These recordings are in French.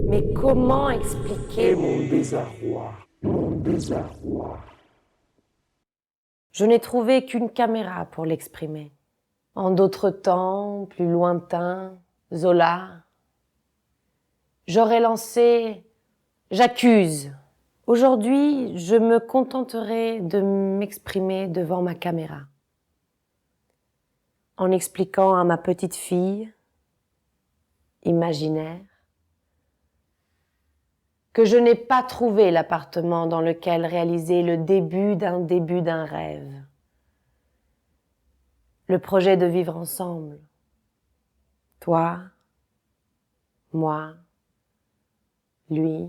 Mais comment expliquer mon désarroi, mon désarroi. Je n'ai trouvé qu'une caméra pour l'exprimer. En d'autres temps, plus lointains, Zola. J'aurais lancé « J'accuse ». Aujourd'hui, je me contenterai de m'exprimer devant ma caméra. En expliquant à ma petite fille, imaginaire, que je n'ai pas trouvé l'appartement dans lequel réaliser le début d'un rêve. Le projet de vivre ensemble. Toi, moi, lui,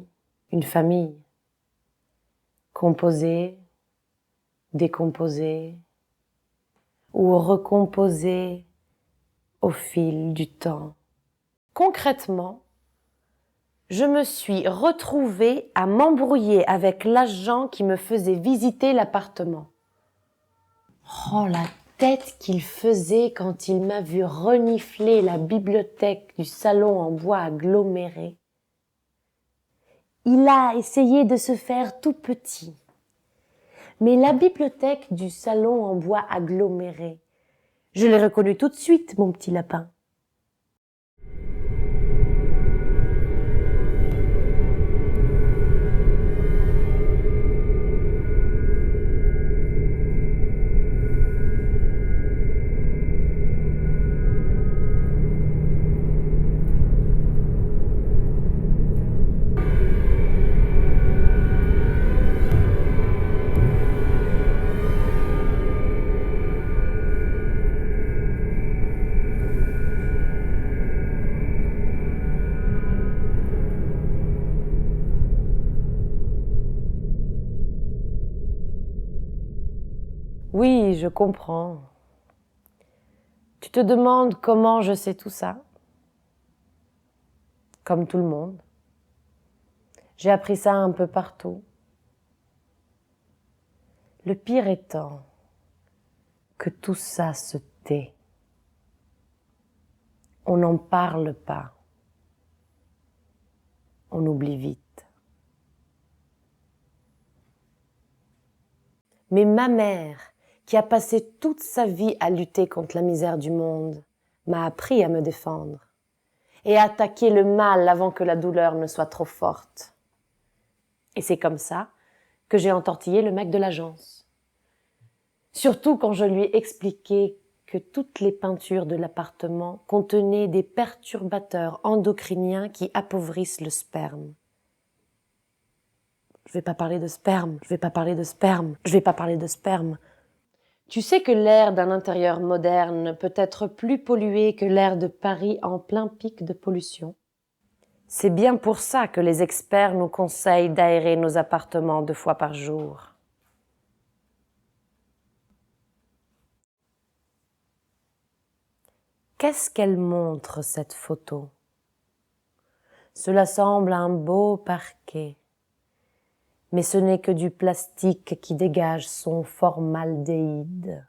une famille. Composée, décomposée ou recomposée au fil du temps. Concrètement, je me suis retrouvée à m'embrouiller avec l'agent qui me faisait visiter l'appartement. Oh, la tête qu'il faisait quand il m'a vu renifler la bibliothèque du salon en bois aggloméré. Il a essayé de se faire tout petit. Mais la bibliothèque du salon en bois aggloméré, je l'ai reconnu tout de suite, mon petit lapin. Oui, je comprends. Tu te demandes comment je sais tout ça? Comme tout le monde. J'ai appris ça un peu partout. Le pire étant que tout ça se tait. On n'en parle pas. On oublie vite. Mais ma mère, qui a passé toute sa vie à lutter contre la misère du monde, m'a appris à me défendre et à attaquer le mal avant que la douleur ne soit trop forte. Et c'est comme ça que j'ai entortillé le mec de l'agence. Surtout quand je lui ai expliqué que toutes les peintures de l'appartement contenaient des perturbateurs endocriniens qui appauvrissent le sperme. Je vais pas parler de sperme, je vais pas parler de sperme, je vais pas parler de sperme. Tu sais que l'air d'un intérieur moderne peut être plus pollué que l'air de Paris en plein pic de pollution. C'est bien pour ça que les experts nous conseillent d'aérer nos appartements 2 fois par jour. Qu'est-ce qu'elle montre, cette photo? Cela semble un beau parquet. Mais ce n'est que du plastique qui dégage son formaldéhyde.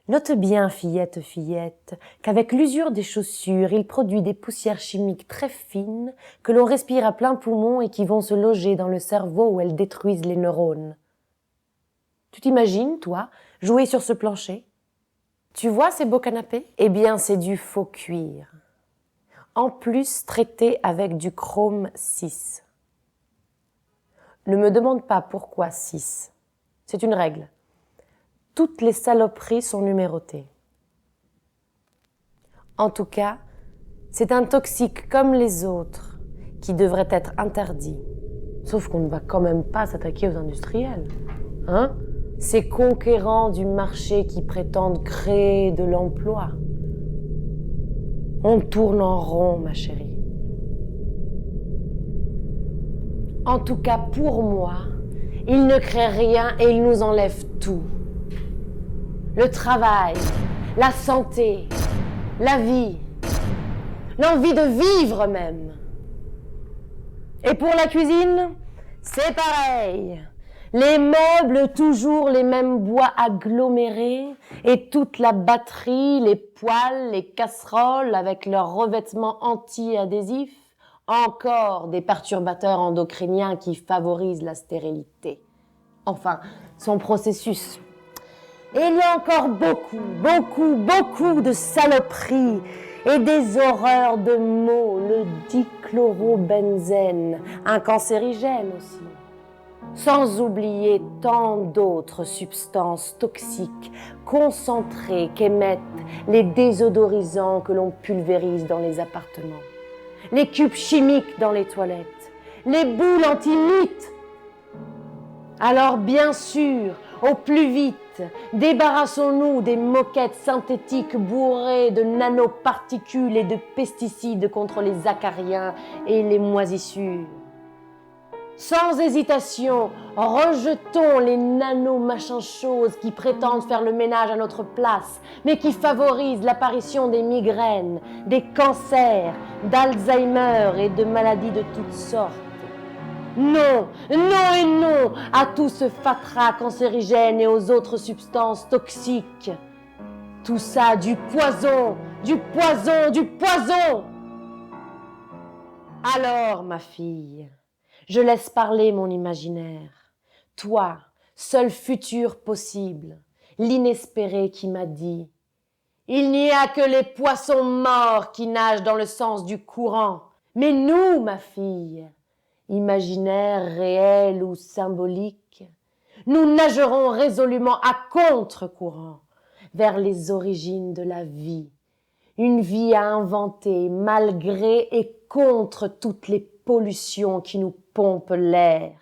Note bien, fillette, fillette, qu'avec l'usure des chaussures, il produit des poussières chimiques très fines que l'on respire à plein poumon et qui vont se loger dans le cerveau où elles détruisent les neurones. Tu t'imagines, toi, jouer sur ce plancher? Tu vois ces beaux canapés? Eh bien, c'est du faux cuir. En plus, traité avec du chrome 6. Ne me demande pas pourquoi 6. C'est une règle. Toutes les saloperies sont numérotées. En tout cas, c'est un toxique comme les autres qui devrait être interdit. Sauf qu'on ne va quand même pas s'attaquer aux industriels. Hein? Ces conquérants du marché qui prétendent créer de l'emploi. On tourne en rond, ma chérie. En tout cas, pour moi, ils ne créent rien et ils nous enlèvent tout. Le travail, la santé, la vie, l'envie de vivre même. Et pour la cuisine, c'est pareil. Les meubles, toujours les mêmes bois agglomérés, et toute la batterie, les poêles, les casseroles avec leurs revêtements anti-adhésifs, encore des perturbateurs endocriniens qui favorisent la stérilité. Enfin, son processus. Et il y a encore beaucoup de saloperies et des horreurs de mots, le dichlorobenzène, un cancérigène aussi. Sans oublier tant d'autres substances toxiques concentrées qu'émettent les désodorisants que l'on pulvérise dans les appartements, les cubes chimiques dans les toilettes, les boules anti-mythes. Alors bien sûr, au plus vite, débarrassons-nous des moquettes synthétiques bourrées de nanoparticules et de pesticides contre les acariens et les moisissures. Sans hésitation, rejetons les nano-machins-choses qui prétendent faire le ménage à notre place, mais qui favorisent l'apparition des migraines, des cancers, d'Alzheimer et de maladies de toutes sortes. Non, non et non à tout ce fatras cancérigène et aux autres substances toxiques. Tout ça du poison, du poison, du poison. Alors, ma fille, je laisse parler mon imaginaire. Toi, seul futur possible, l'inespéré qui m'a dit « Il n'y a que les poissons morts qui nagent dans le sens du courant. Mais nous, ma fille, imaginaire, réel ou symbolique, nous nagerons résolument à contre-courant vers les origines de la vie. Une vie à inventer malgré et contre toutes les pollutions qui nous pompent l'air.